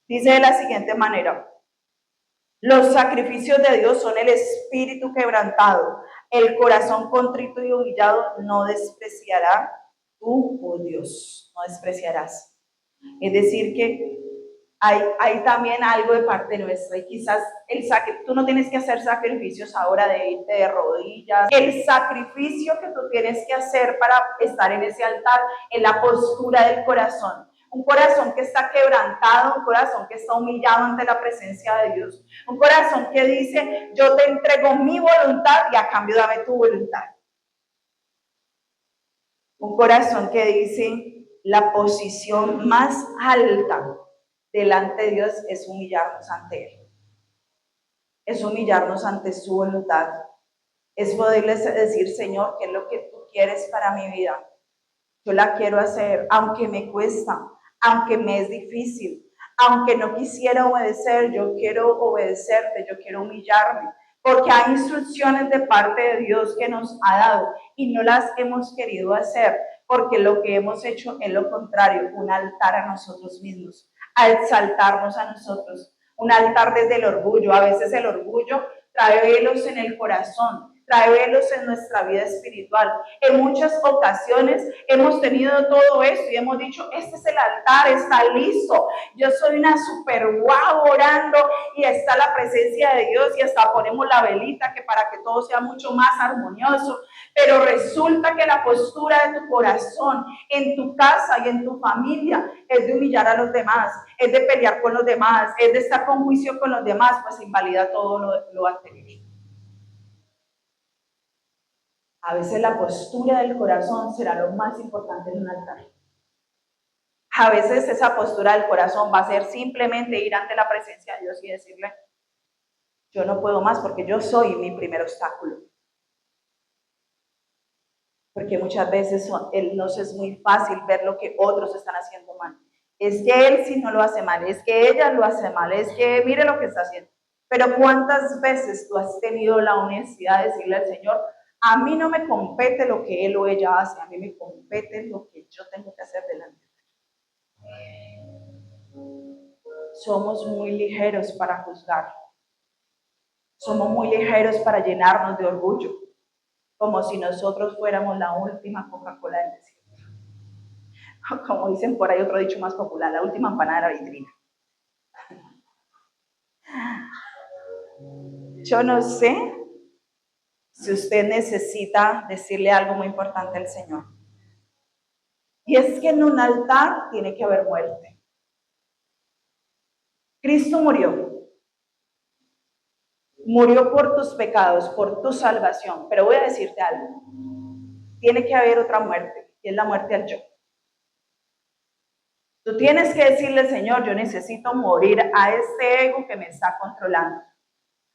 Dice de la siguiente manera: los sacrificios de Dios son el espíritu quebrantado, el corazón contrito y humillado no despreciará tú, oh Dios, no despreciarás. Es decir que hay también algo de parte nuestra y quizás tú no tienes que hacer sacrificios ahora de irte de rodillas. El sacrificio que tú tienes que hacer para estar en ese altar es la postura del corazón. Un corazón que está quebrantado, un corazón que está humillado ante la presencia de Dios. Un corazón que dice, yo te entrego mi voluntad y a cambio dame tu voluntad. Un corazón que dice, la posición más alta delante de Dios es humillarnos ante Él. Es humillarnos ante su voluntad. Es poderles decir, Señor, ¿qué es lo que tú quieres para mi vida? Yo la quiero hacer, aunque me cuesta, aunque me es difícil, aunque no quisiera obedecer, yo quiero obedecerte, yo quiero humillarme, porque hay instrucciones de parte de Dios que nos ha dado y no las hemos querido hacer, porque lo que hemos hecho es lo contrario, un altar a nosotros mismos, a exaltarnos a nosotros, un altar desde el orgullo. A veces el orgullo trae velos en el corazón, trae velos en nuestra vida espiritual. En muchas ocasiones hemos tenido todo esto y hemos dicho, este es el altar, está listo, yo soy una super guau orando y está la presencia de Dios y hasta ponemos la velita que para que todo sea mucho más armonioso, pero resulta que la postura de tu corazón en tu casa y en tu familia es de humillar a los demás, es de pelear con los demás, es de estar con juicio con los demás, pues invalida todo lo anterior. A veces la postura del corazón será lo más importante en un altar. A veces esa postura del corazón va a ser simplemente ir ante la presencia de Dios y decirle, yo no puedo más porque yo soy mi primer obstáculo. Porque muchas veces nos es muy fácil ver lo que otros están haciendo mal. Es que él sí no lo hace mal, es que ella lo hace mal, es que mire lo que está haciendo. Pero ¿cuántas veces tú has tenido la honestidad de decirle al Señor, a mí no me compete lo que él o ella hace, a mí me compete lo que yo tengo que hacer delante de él? Somos muy ligeros para juzgar. Somos muy ligeros para llenarnos de orgullo, como si nosotros fuéramos la última Coca-Cola del desierto. Como dicen por ahí otro dicho más popular, la última empanada de la vitrina. Yo no sé si usted necesita decirle algo muy importante al Señor. Y es que en un altar tiene que haber muerte. Cristo murió. Murió por tus pecados, por tu salvación. Pero voy a decirte algo. Tiene que haber otra muerte, y es la muerte al yo. Tú tienes que decirle, Señor, yo necesito morir a este ego que me está controlando,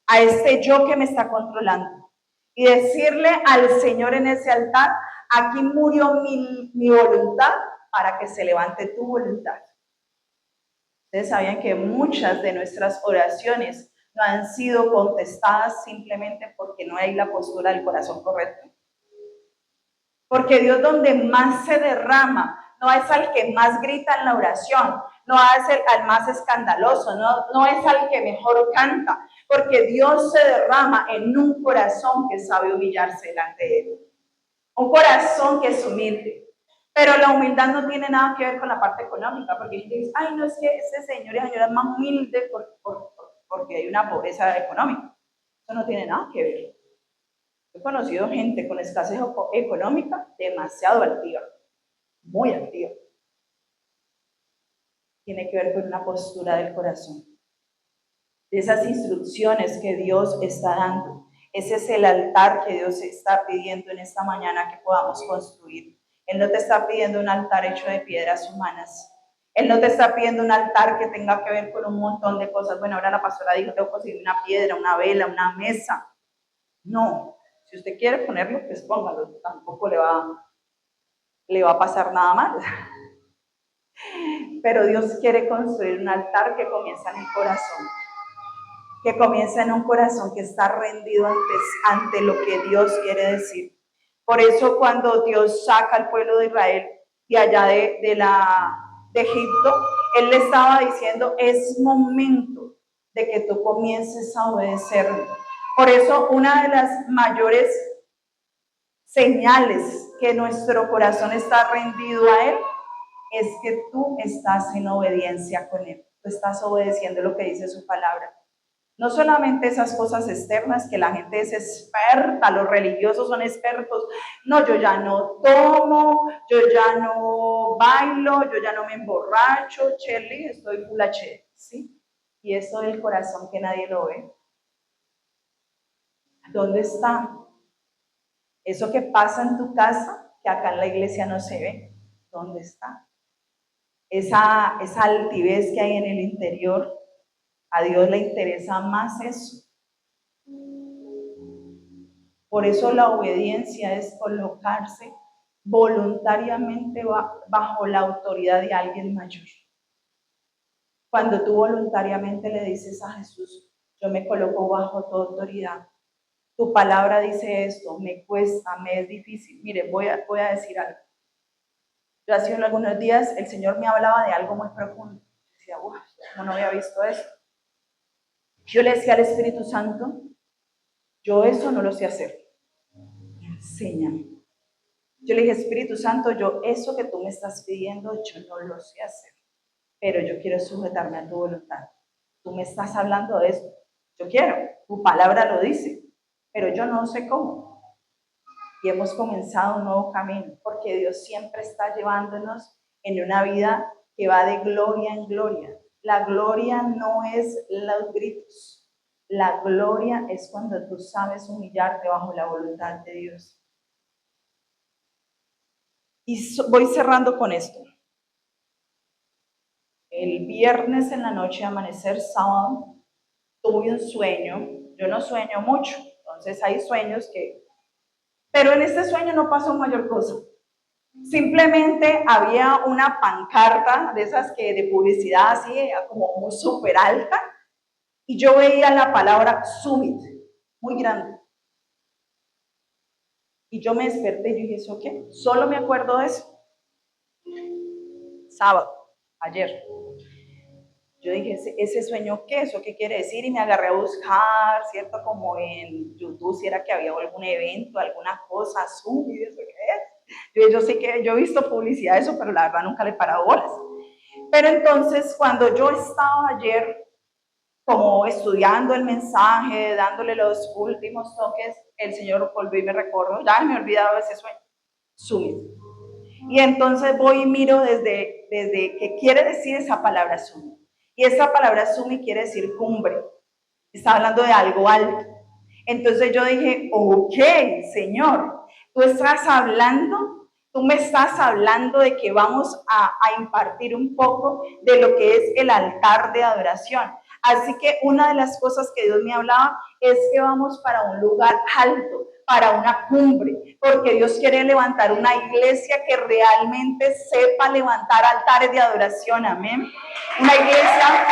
a este yo que me está controlando. Y decirle al Señor en ese altar, aquí murió mi voluntad para que se levante tu voluntad. Ustedes sabían que muchas de nuestras oraciones no han sido contestadas simplemente porque no hay la postura del corazón correcta. Porque Dios donde más se derrama, no es al que más grita en la oración, no es al más escandaloso, no es al que mejor canta, porque Dios se derrama en un corazón que sabe humillarse delante de Él. Un corazón que es humilde. Pero la humildad no tiene nada que ver con la parte económica, porque dice, ay, no, es que ese señor y señora es más humilde porque hay una pobreza económica. Eso no tiene nada que ver. He conocido gente con escasez económica demasiado altiva. muy activa. Tiene que ver con una postura del corazón. De esas instrucciones que Dios está dando. Ese es el altar que Dios está pidiendo en esta mañana que podamos construir. Él no te está pidiendo un altar hecho de piedras humanas. Él no te está pidiendo un altar que tenga que ver con un montón de cosas. Bueno, ahora la pastora dijo, tengo que conseguir una piedra, una vela, una mesa. No, si usted quiere ponerlo, pues póngalo. Tampoco le va a pasar nada mal. Pero Dios quiere construir un altar que comienza en el corazón. Que comienza en un corazón que está rendido ante lo que Dios quiere decir. Por eso cuando Dios saca al pueblo de Israel de allá de Egipto, Él le estaba diciendo, es momento de que tú comiences a obedecerme. Por eso una de las mayores señales que nuestro corazón está rendido a Él es que tú estás en obediencia con Él. Tú estás obedeciendo lo que dice su palabra. No solamente esas cosas externas que la gente es experta, los religiosos son expertos. No, yo ya no tomo, yo ya no bailo, yo ya no me emborracho, Shelly, estoy full HD, ¿sí? Y eso del corazón que nadie lo ve. ¿Dónde está? Eso que pasa en tu casa, que acá en la iglesia no se ve, ¿dónde está? Esa altivez que hay en el interior, a Dios le interesa más eso. Por eso la obediencia es colocarse voluntariamente bajo la autoridad de alguien mayor. Cuando tú voluntariamente le dices a Jesús, yo me coloco bajo tu autoridad. Tu palabra dice esto, me cuesta, me es difícil. Mire, voy a decir algo. Yo hace algunos días el Señor me hablaba de algo muy profundo. Decía, uff, ¿cómo no había visto eso? Yo le decía al Espíritu Santo, yo eso no lo sé hacer. Enséñame. Yo le dije, Espíritu Santo, yo eso que tú me estás pidiendo, yo no lo sé hacer, pero yo quiero sujetarme a tu voluntad. Tú me estás hablando de esto, yo quiero, tu palabra lo dice, pero yo no sé cómo. Y hemos comenzado un nuevo camino, porque Dios siempre está llevándonos en una vida que va de gloria en gloria. La gloria no es los gritos, la gloria es cuando tú sabes humillarte bajo la voluntad de Dios. Y voy cerrando con esto. El viernes en la noche, amanecer sábado, tuve un sueño. Yo no sueño mucho, entonces hay sueños que... Pero en este sueño no pasó mayor cosa. Simplemente había una pancarta de esas que de publicidad así, como muy súper alta, y yo veía la palabra Summit, muy grande. Y yo me desperté y dije, ¿eso qué? Solo me acuerdo de eso. Sábado, ayer. Yo dije, ¿ese sueño qué? ¿Eso qué quiere decir? Y me agarré a buscar, ¿cierto? Como en YouTube, si era que había algún evento, alguna cosa, Zoom, y eso qué es. Yo sé que yo he visto publicidad de eso, pero la verdad nunca le he parado bolas. Pero entonces, cuando yo estaba ayer como estudiando el mensaje, dándole los últimos toques, el Señor volvió y me recordó, ya me he olvidado de ese sueño, Summit. Y entonces voy y miro desde qué quiere decir esa palabra Summit. Y esa palabra Summit quiere decir cumbre. Está hablando de algo alto. Entonces yo dije, ok, Señor, tú me estás hablando de que vamos a impartir un poco de lo que es el altar de adoración. Así que una de las cosas que Dios me hablaba es que vamos para un lugar alto, para una cumbre, porque Dios quiere levantar una iglesia que realmente sepa levantar altares de adoración, amén. Una iglesia...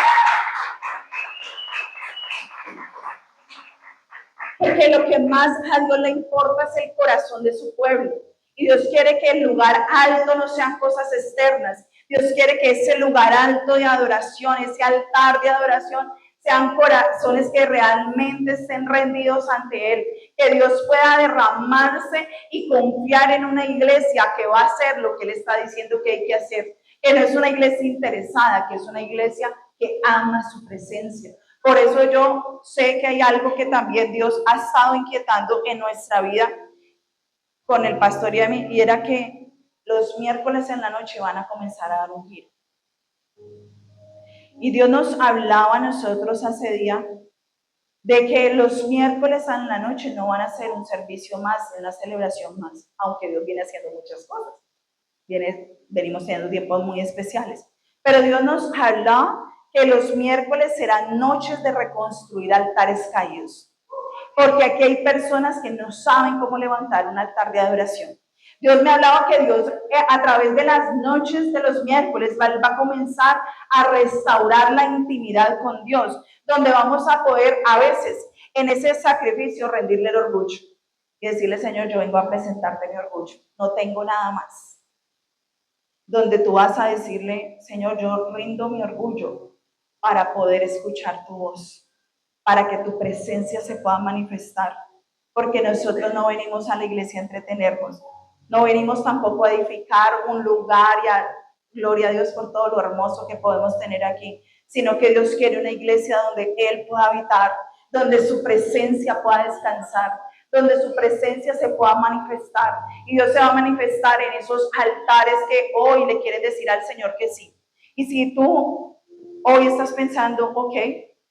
Porque lo que más a Dios le importa es el corazón de su pueblo. Y Dios quiere que el lugar alto no sean cosas externas. Dios quiere que ese lugar alto de adoración, ese altar de adoración, sean corazones que realmente estén rendidos ante Él. Que Dios pueda derramarse y confiar en una iglesia que va a hacer lo que Él está diciendo que hay que hacer. Que no es una iglesia interesada, que es una iglesia que ama su presencia. Por eso yo sé que hay algo que también Dios ha estado inquietando en nuestra vida con el pastor y a mí, y era que los miércoles en la noche van a comenzar a dar un giro. Y Dios nos hablaba a nosotros hace día de que los miércoles en la noche no van a ser un servicio más, una celebración más, aunque Dios viene haciendo muchas cosas. Venimos teniendo tiempos muy especiales. Pero Dios nos hablaba que los miércoles serán noches de reconstruir altares caídos. Porque aquí hay personas que no saben cómo levantar un altar de adoración. Dios me hablaba que Dios a través de las noches de los miércoles va a comenzar a restaurar la intimidad con Dios, donde vamos a poder a veces en ese sacrificio rendirle el orgullo y decirle, Señor, yo vengo a presentarte mi orgullo, no tengo nada más. Donde tú vas a decirle, Señor, yo rindo mi orgullo para poder escuchar tu voz, para que tu presencia se pueda manifestar, porque nosotros no venimos a la iglesia a entretenernos, no venimos tampoco a edificar un lugar y a gloria a Dios por todo lo hermoso que podemos tener aquí, sino que Dios quiere una iglesia donde Él pueda habitar, donde su presencia pueda descansar, donde su presencia se pueda manifestar, y Dios se va a manifestar en esos altares que hoy le quieres decir al Señor que sí. Y si tú hoy estás pensando, ok,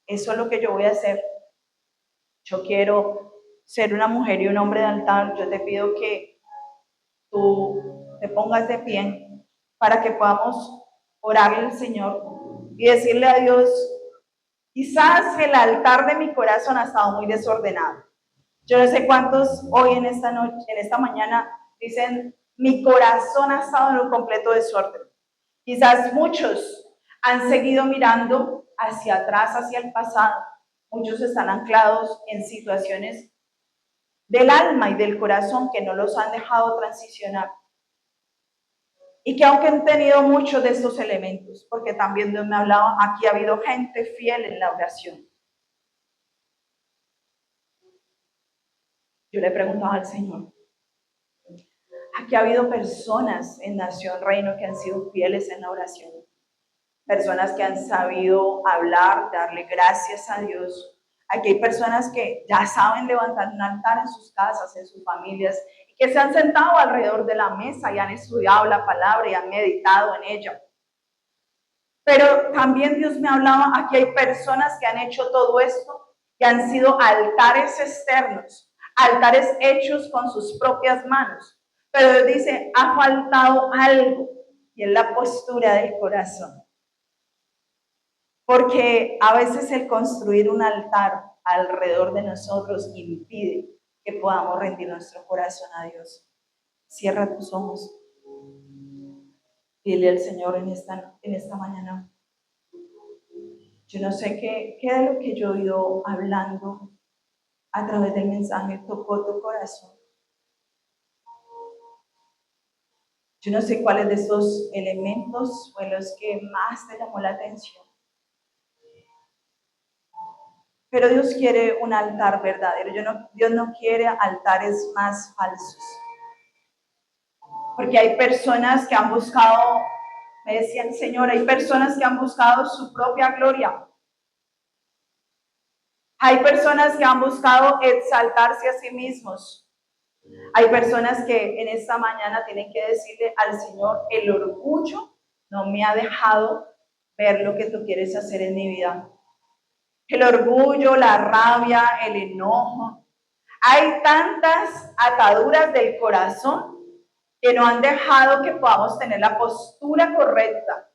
eso es lo que yo voy a hacer, yo quiero ser una mujer y un hombre de altar, yo te pido que tú te pongas de pie para que podamos orarle al Señor y decirle a Dios, quizás el altar de mi corazón ha estado muy desordenado. Yo no sé cuántos hoy en esta noche, en esta mañana, dicen, mi corazón ha estado en un completo desorden. Quizás muchos han seguido mirando hacia atrás, hacia el pasado. Muchos están anclados en situaciones del alma y del corazón que no los han dejado transicionar. Y que aunque han tenido muchos de estos elementos, porque también Dios me hablaba, aquí ha habido gente fiel en la oración. Yo le preguntaba al Señor, aquí ha habido personas en Nación Reino que han sido fieles en la oración. Personas que han sabido hablar, darle gracias a Dios. Aquí hay personas que ya saben levantar un altar en sus casas, en sus familias, y que se han sentado alrededor de la mesa y han estudiado la palabra y han meditado en ella. Pero también Dios me hablaba, aquí hay personas que han hecho todo esto, que han sido altares externos, altares hechos con sus propias manos. Pero Dios dice, ha faltado algo, y es la postura del corazón. Porque a veces el construir un altar alrededor de nosotros impide que podamos rendir nuestro corazón a Dios. Cierra tus ojos. Dile al Señor en esta mañana. Yo no sé qué de lo que yo he ido hablando a través del mensaje tocó tu corazón. Yo no sé cuáles de estos elementos fue los que más te llamó la atención. Pero Dios quiere un altar verdadero. Dios no quiere altares más falsos. Porque hay personas que han buscado, me decían, Señor, hay personas que han buscado su propia gloria. Hay personas que han buscado exaltarse a sí mismos. Hay personas que en esta mañana tienen que decirle al Señor, el orgullo no me ha dejado ver lo que tú quieres hacer en mi vida. El orgullo, la rabia, el enojo. Hay tantas ataduras del corazón que no han dejado que podamos tener la postura correcta.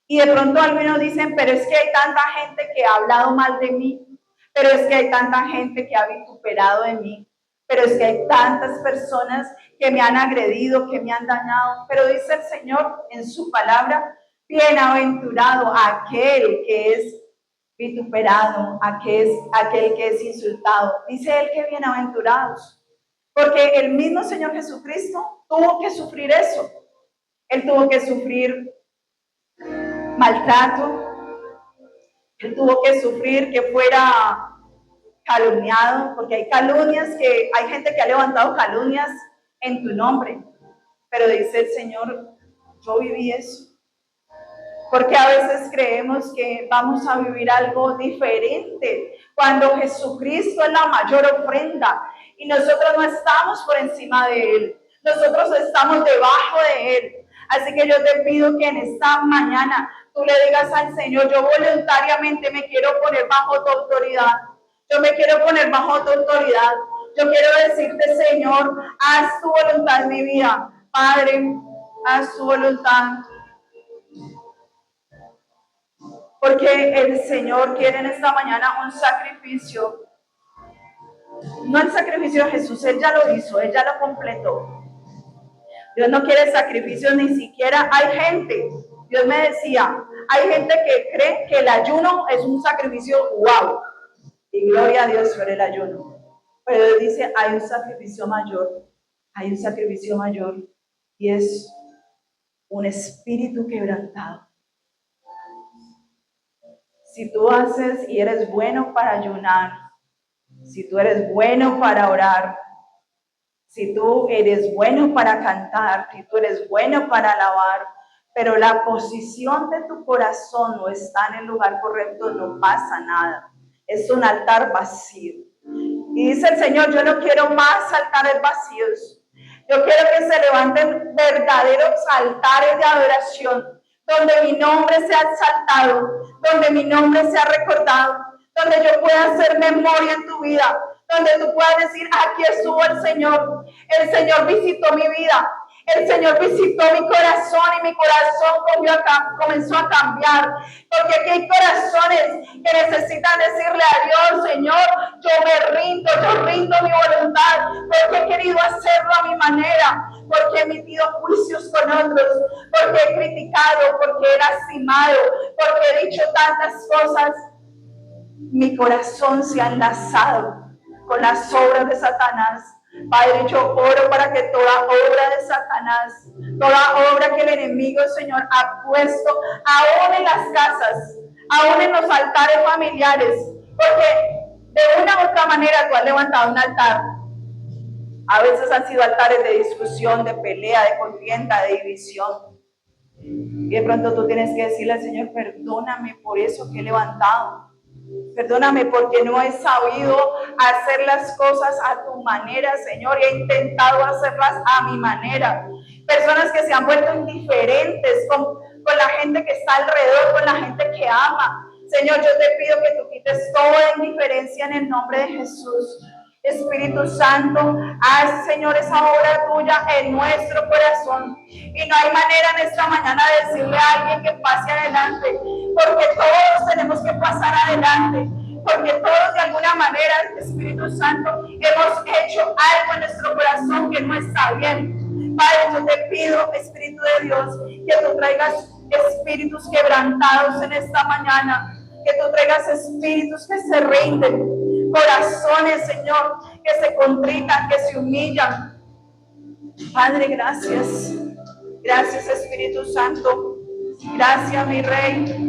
Y de pronto algunos dicen, pero es que hay tanta gente que ha hablado mal de mí, pero es que hay tanta gente que ha vituperado de mí, pero es que hay tantas personas que me han agredido, que me han dañado. Pero dice el Señor en su palabra, bienaventurado aquel que es vituperado, aquel que es insultado. Dice él que bienaventurados, porque el mismo Señor Jesucristo tuvo que sufrir eso. Él tuvo que sufrir maltrato, él tuvo que sufrir que fuera calumniado, porque hay calumnias hay gente que ha levantado calumnias en tu nombre, pero dice el Señor, yo viví eso. Porque a veces creemos que vamos a vivir algo diferente cuando Jesucristo es la mayor ofrenda y nosotros no estamos por encima de Él. nosotros estamos debajo de Él. Así que yo te pido que en esta mañana tú le digas al Señor, yo voluntariamente me quiero poner bajo tu autoridad. Yo me quiero poner bajo tu autoridad. Yo quiero decirte, Señor, haz tu voluntad en mi vida. Padre, haz tu voluntad. Porque el Señor quiere en esta mañana un sacrificio. No el sacrificio de Jesús, Él ya lo hizo, Él ya lo completó. Dios no quiere sacrificios, ni siquiera hay gente. Dios me decía, hay gente que cree que el ayuno es un sacrificio, wow. Y gloria a Dios por el ayuno. Pero Dios dice, hay un sacrificio mayor, y es un espíritu quebrantado. Si tú haces y eres bueno para ayunar, si tú eres bueno para orar, si tú eres bueno para cantar, si tú eres bueno para alabar, pero la posición de tu corazón no está en el lugar correcto, no pasa nada. Es un altar vacío. Y dice el Señor, yo no quiero más altares vacíos. Yo quiero que se levanten verdaderos altares de adoración, donde mi nombre sea exaltado, donde mi nombre sea recordado, donde yo pueda hacer memoria en tu vida, donde tú puedas decir, aquí estuvo el Señor visitó mi vida, el Señor visitó mi corazón y mi corazón comenzó a cambiar, porque aquí hay corazones que necesitan decirle a Dios, Señor, yo rindo mi voluntad, porque he querido hacerlo a mi manera, porque he emitido juicios con otros, porque he criticado, porque he lastimado, porque he dicho tantas cosas. Mi corazón se ha enlazado con las obras de Satanás. Padre, yo oro para que toda obra de Satanás, toda obra que el enemigo, Señor, ha puesto, aún en las casas, aún en los altares familiares, porque de una u otra manera tú has levantado un altar. A veces han sido altares de discusión, de pelea, de contienda, de división. Y de pronto tú tienes que decirle al Señor, perdóname por eso que he levantado. Perdóname porque no he sabido hacer las cosas a tu manera, Señor, y he intentado hacerlas a mi manera. Personas que se han vuelto indiferentes con la gente que está alrededor, con la gente que ama. Señor, yo te pido que tú quites toda indiferencia en el nombre de Jesús. Espíritu Santo, haz, Señor, esa obra tuya en nuestro corazón. Y no hay manera en esta mañana de decirle a alguien que pase adelante, porque todos tenemos que pasar adelante, porque todos de alguna manera, Espíritu Santo, hemos hecho algo en nuestro corazón que no está bien. Padre, yo te pido, Espíritu de Dios, que tú traigas espíritus quebrantados en esta mañana, que tú traigas espíritus que se rinden, corazones, Señor, que se contritan, que se humillan. Padre, gracias. Gracias, Espíritu Santo. Gracias, mi Rey.